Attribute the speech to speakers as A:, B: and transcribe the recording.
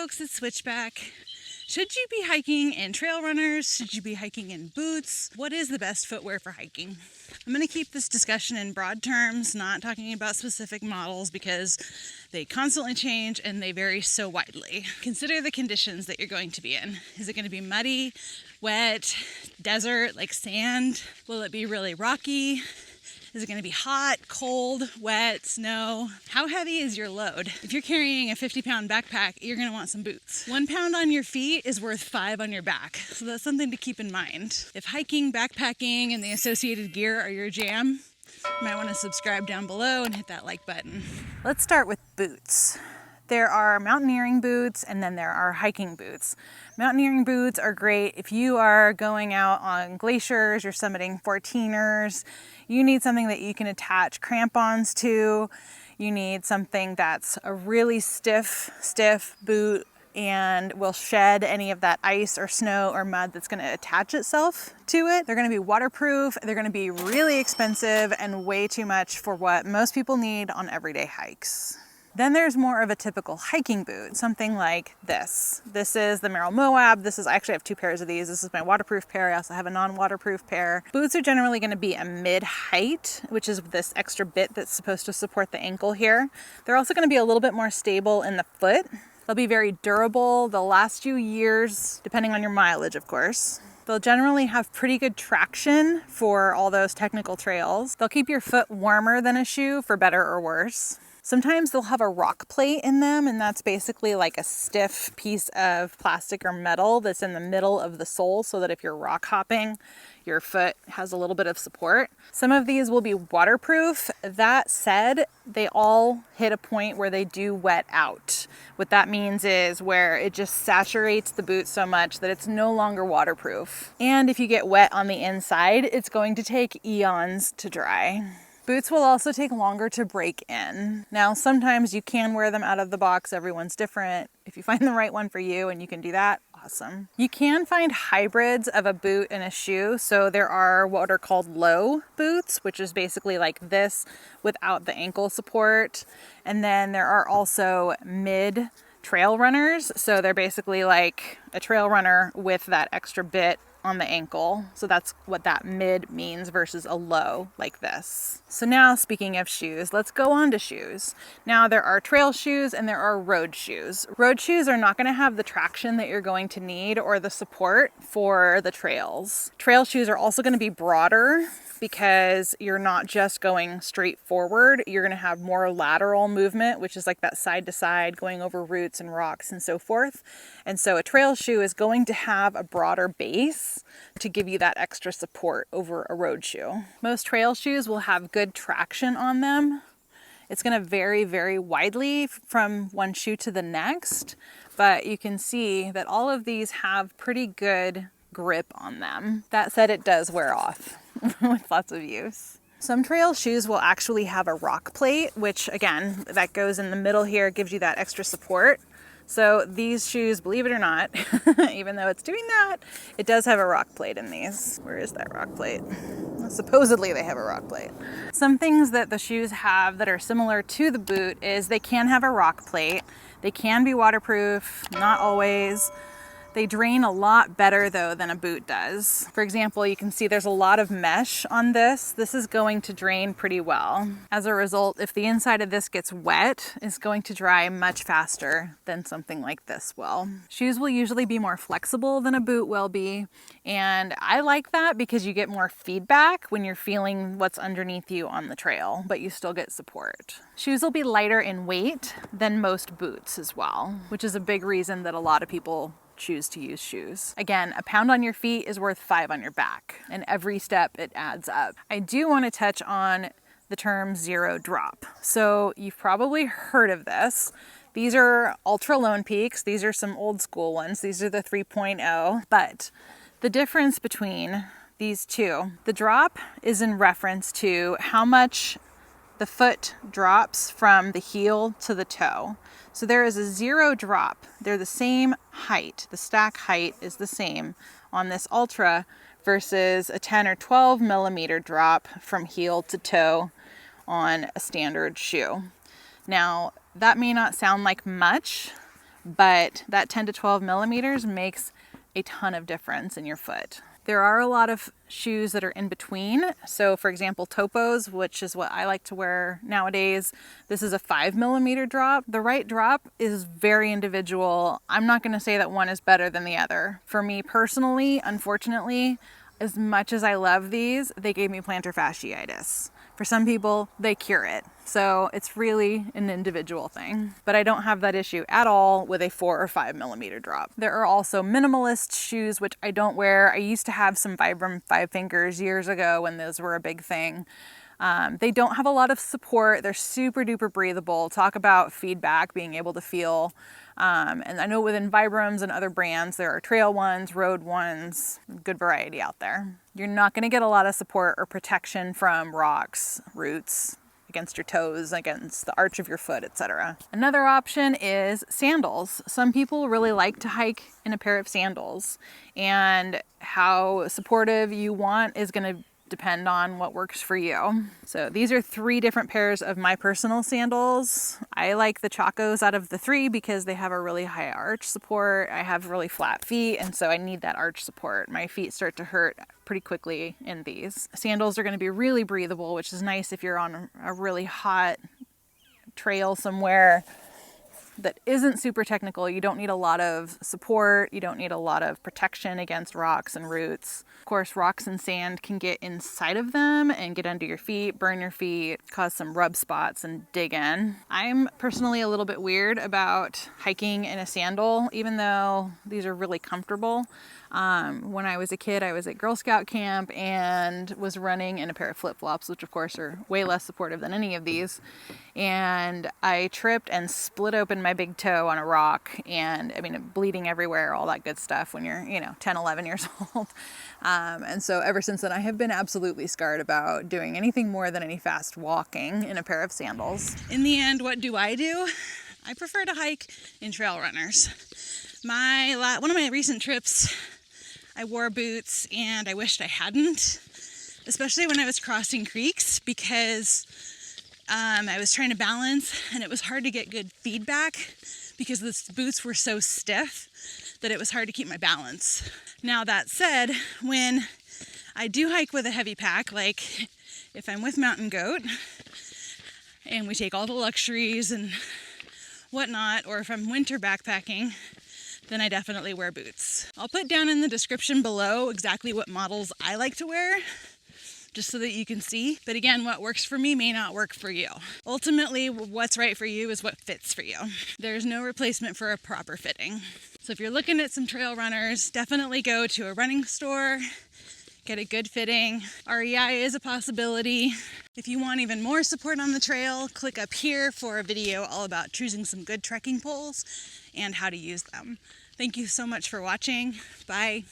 A: folks at Switchback. Should you be hiking in trail runners? Should you be hiking in boots? What is the best footwear for hiking? I'm going to keep this discussion in broad terms, not talking about specific models because they constantly change and they vary so widely. Consider the conditions that you're going to be in. Is it going to be muddy, wet, desert, like sand? Will it be really rocky? Is it going to be hot, cold, wet, snow? How heavy is your load? If you're carrying a 50-pound backpack, you're going to want some boots. 1 pound on your feet is worth 5 on your back. So that's something to keep in mind. If hiking, backpacking, and the associated gear are your jam, you might want to subscribe down below and hit that like button. Let's start with boots. There are mountaineering boots and then there are hiking boots. Mountaineering boots are great if you are going out on glaciers, you're summiting 14ers. You need something that you can attach crampons to. You need something that's a really stiff boot and will shed any of that ice or snow or mud that's going to attach itself to it. They're going to be waterproof. They're going to be really expensive and way too much for what most people need on everyday hikes. Then there's more of a typical hiking boot, something like this. This is the Moab. I actually have 2 pairs of these. This is my waterproof pair. I also have a non-waterproof pair. Boots are generally going to be a mid-height, which is this extra bit that's supposed to support the ankle here. They're also going to be a little bit more stable in the foot. They'll be very durable. They'll last you years, depending on your mileage, of course. They'll generally have pretty good traction for all those technical trails. They'll keep your foot warmer than a shoe, for better or worse. Sometimes they'll have a rock plate in them, and that's basically like a stiff piece of plastic or metal that's in the middle of the sole so that if you're rock hopping, your foot has a little bit of support. Some of these will be waterproof. That said, they all hit a point where they do wet out. What that means is where it just saturates the boot so much that it's no longer waterproof. And if you get wet on the inside, it's going to take eons to dry. Boots will also take longer to break in. Now, sometimes you can wear them out of the box. Everyone's different. If you find the right one for you and you can do that, awesome. You can find hybrids of a boot and a shoe. So there are what are called low boots, which is basically like this without the ankle support. And then there are also mid trail runners. So they're basically like a trail runner with that extra bit on the ankle. So that's what that mid means versus a low like this. So now, speaking of shoes, let's go on to shoes. Now there are trail shoes and there are road shoes. Road shoes are not going to have the traction that you're going to need or the support for the trails. Trail shoes are also going to be broader because you're not just going straight forward. You're going to have more lateral movement, which is like that side to side, going over roots and rocks and so forth. And so a trail shoe is going to have a broader base to give you that extra support over a road shoe. Most trail shoes will have good traction on them. It's going to vary very widely from one shoe to the next, but you can see that all of these have pretty good grip on them. That said, it does wear off with lots of use. Some trail shoes will actually have a rock plate, which again, that goes in the middle here, gives you that extra support. So these shoes, believe it or not, even though it's doing that, it does have a rock plate in these. Where is that rock plate? Well, supposedly they have a rock plate. Some things that the shoes have that are similar to the boot is they can have a rock plate. They can be waterproof, not always. They drain a lot better though than a boot does. For example, you can see there's a lot of mesh on this. This is going to drain pretty well. As a result, if the inside of this gets wet, it's going to dry much faster than something like this will. Shoes will usually be more flexible than a boot will be. And I like that because you get more feedback when you're feeling what's underneath you on the trail, but you still get support. Shoes will be lighter in weight than most boots as well, which is a big reason that a lot of people choose to use shoes. Again, 1 pound on your feet is worth 5 on your back, and every step it adds up. I do want to touch on the term zero drop. So you've probably heard of this. These are Ultra Lone Peaks. These are some old school ones. These are the 3.0, but the difference between these two, the drop is in reference to how much the foot drops from the heel to the toe. So there is a zero drop. They're the same height. The stack height is the same on this Ultra versus a 10 or 12 millimeter drop from heel to toe on a standard shoe. Now, that may not sound like much, but that 10 to 12 millimeters makes a ton of difference in your foot. There are a lot of shoes that are in between. So for example, Topos, which is what I like to wear nowadays, this is a 5 millimeter drop. The right drop is very individual. I'm not going to say that one is better than the other. For me personally, unfortunately, as much as I love these, they gave me plantar fasciitis. For some people, they cure it. So it's really an individual thing. But I don't have that issue at all with a 4 or 5 millimeter drop. There are also minimalist shoes, which I don't wear. I used to have some Vibram 5 fingers years ago when those were a big thing. They don't have a lot of support. They're super duper breathable. Talk about feedback, being able to feel. And I know within Vibrams and other brands, there are trail ones, road ones, good variety out there. You're not going to get a lot of support or protection from rocks, roots, against your toes, against the arch of your foot, etc. Another option is sandals. Some people really like to hike in a pair of sandals, and how supportive you want is going to depend on what works for you. So these are 3 different pairs of my personal sandals. I like the Chacos out of the 3 because they have a really high arch support. I have really flat feet, and so I need that arch support. My feet start to hurt pretty quickly in these. Sandals are going to be really breathable, which is nice if you're on a really hot trail somewhere that isn't super technical. You don't need a lot of support. You don't need a lot of protection against rocks and roots. Of course, rocks and sand can get inside of them and get under your feet, burn your feet, cause some rub spots and dig in. I'm personally a little bit weird about hiking in a sandal, even though these are really comfortable. When I was a kid, I was at Girl Scout camp and was running in a pair of flip-flops, which of course are way less supportive than any of these. And I tripped and split open my big toe on a rock, and I mean, bleeding everywhere, all that good stuff when you're, 10, 11 years old. And so ever since then, I have been absolutely scarred about doing anything more than any fast walking in a pair of sandals. In the end, what do? I prefer to hike in trail runners. One of my recent trips, I wore boots, and I wished I hadn't, especially when I was crossing creeks, because I was trying to balance, and it was hard to get good feedback because the boots were so stiff that it was hard to keep my balance. Now that said, when I do hike with a heavy pack, like if I'm with Mountain Goat and we take all the luxuries and whatnot, or if I'm winter backpacking, then I definitely wear boots. I'll put down in the description below exactly what models I like to wear, just so that you can see. But again, what works for me may not work for you. Ultimately, what's right for you is what fits for you. There's no replacement for a proper fitting. So if you're looking at some trail runners, definitely go to a running store, get a good fitting. REI is a possibility. If you want even more support on the trail, click up here for a video all about choosing some good trekking poles and how to use them. Thank you so much for watching. Bye.